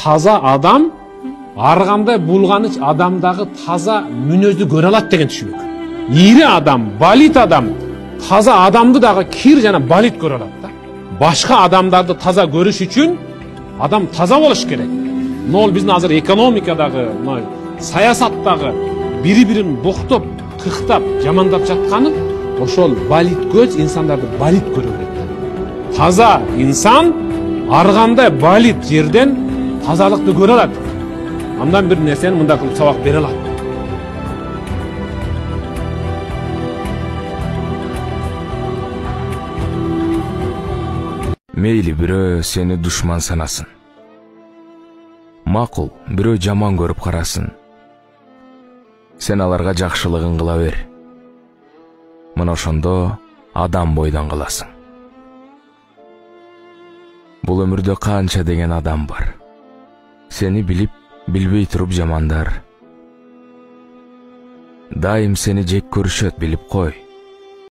таза адам ар кандай булганыч адамдагы таза мүнөздү көрө алат деген түшүнүк. Ири адам, балит адам таза адамды дагы кир жана балит көрө алат да. Башка адамдарды таза көрүш үчүн адам таза болуш керек. Нол биздин азыр экономикадагы, саясаттагы бири-бирин боктоп, тыктап, жамандап жатканы ошол балит көз инсандарды балит көрө берет. Таза инсан ар кандай балит жерден тазалыкты көрө алат. Андан бир нерсени мындай кылып сабак бере алат. Мейли бирөө сени душман санасын. Макул, бирөө жаман көрүп карасын. Сен аларга жакшылыгын кыла бер. Мына ошондо адам бойдан каласың. Бул өмүрдө канча деген адам бар. Сени билип, билбей туруп жамандар. Дайым сени жек көрүшөт, билип кой.